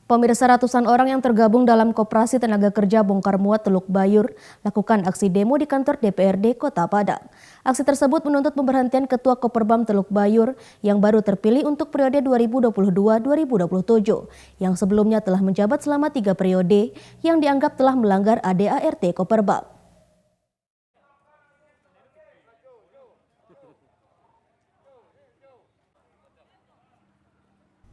Pemirsa, ratusan orang yang tergabung dalam Koperasi Tenaga Kerja Bongkar Muat Teluk Bayur lakukan aksi demo di kantor DPRD Kota Padang. Aksi tersebut menuntut pemberhentian Ketua Koperbam Teluk Bayur yang baru terpilih untuk periode 2022-2027, yang sebelumnya telah menjabat selama 3 periode yang dianggap telah melanggar ADART Koperbam.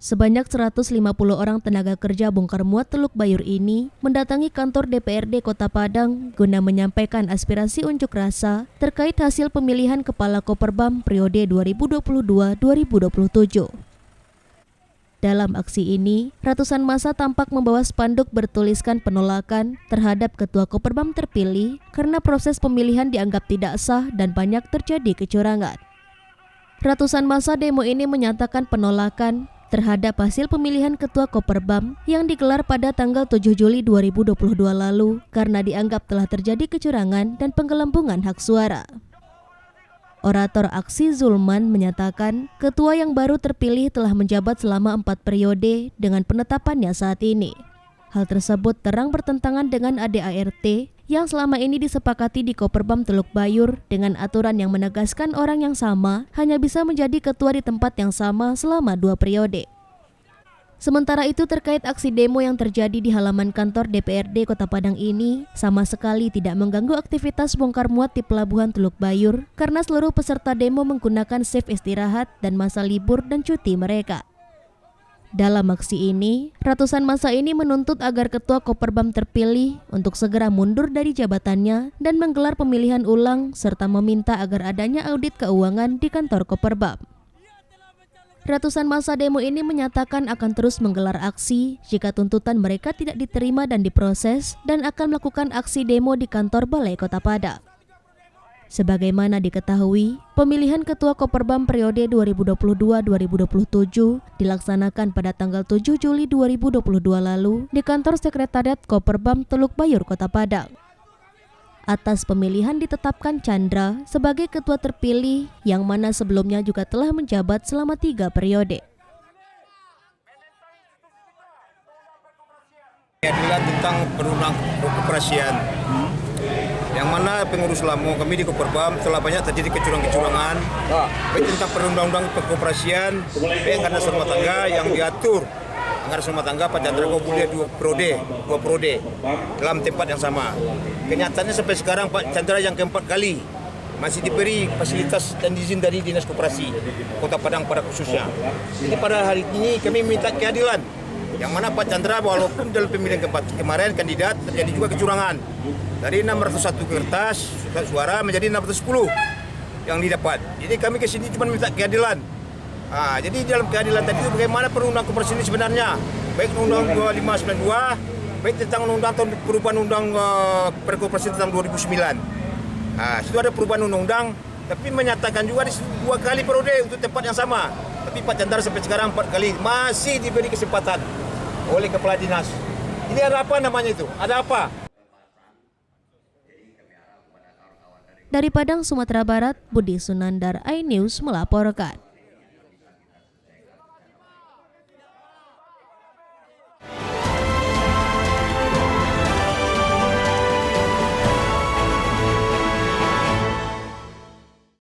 Sebanyak 150 orang tenaga kerja Bongkar Muat Teluk Bayur ini mendatangi kantor DPRD Kota Padang guna menyampaikan aspirasi unjuk rasa terkait hasil pemilihan Kepala Koperbam periode 2022-2027. Dalam aksi ini, ratusan massa tampak membawa spanduk bertuliskan penolakan terhadap Ketua Koperbam terpilih karena proses pemilihan dianggap tidak sah dan banyak terjadi kecurangan. Ratusan massa demo ini menyatakan penolakan terhadap hasil pemilihan Ketua Koperbam yang digelar pada tanggal 7 Juli 2022 lalu karena dianggap telah terjadi kecurangan dan penggelembungan hak suara. Orator aksi Zulman menyatakan ketua yang baru terpilih telah menjabat selama 4 periode dengan penetapannya saat ini. Hal tersebut terang bertentangan dengan ADART yang selama ini disepakati di Koperbam Teluk Bayur dengan aturan yang menegaskan orang yang sama hanya bisa menjadi ketua di tempat yang sama selama 2 periode. Sementara itu, terkait aksi demo yang terjadi di halaman kantor DPRD Kota Padang ini sama sekali tidak mengganggu aktivitas bongkar muat di Pelabuhan Teluk Bayur karena seluruh peserta demo menggunakan shift istirahat dan masa libur dan cuti mereka. Dalam aksi ini, ratusan massa ini menuntut agar Ketua Koperbam terpilih untuk segera mundur dari jabatannya dan menggelar pemilihan ulang serta meminta agar adanya audit keuangan di kantor Koperbam. Ratusan massa demo ini menyatakan akan terus menggelar aksi jika tuntutan mereka tidak diterima dan diproses dan akan melakukan aksi demo di kantor Balai Kota Padang. Sebagaimana diketahui, pemilihan Ketua Koperbam periode 2022-2027 dilaksanakan pada tanggal 7 Juli 2022 lalu di kantor Sekretariat Koperbam Teluk Bayur Kota Padang. Atas pemilihan ditetapkan Chandra sebagai ketua terpilih yang mana sebelumnya juga telah menjabat selama 3 periode. Adalah tentang perundang keoperasian. Yang mana pengurus lama kami di Koperbam telah banyak terjadi kecurangan-kecurangan baik tentang perundang-undang keoperasian, baik karena rumah tangga yang diatur anggaran rumah tangga Pak Chandra boleh 2 periode dalam tempat yang sama. Kenyataannya sampai sekarang Pak Chandra yang keempat kali masih diberi fasilitas dan izin dari Dinas Koperasi Kota Padang pada khususnya. Jadi pada hari ini kami minta keadilan. Yang mana Pak Chandra walaupun dalam pemilihan kemarin kandidat terjadi juga kecurangan. Dari 601 kertas suara menjadi 610 yang didapat. Jadi kami ke sini cuma minta keadilan. Jadi dalam keadilan tadi itu bagaimana perundang koperasi ini sebenarnya. Baik Undang 2592, baik tentang undang perubahan undang perkoperasi tentang 2009. Situ ada perubahan undang-undang, tapi menyatakan juga di 2 kali periode untuk tempat yang sama. Tapi Pak Chandra sampai sekarang 4 kali masih diberi kesempatan oleh Kepala Dinas. Ini ada apa namanya itu? Ada apa? Dari Padang, Sumatera Barat, Budi Sunandar, iNews melaporkan.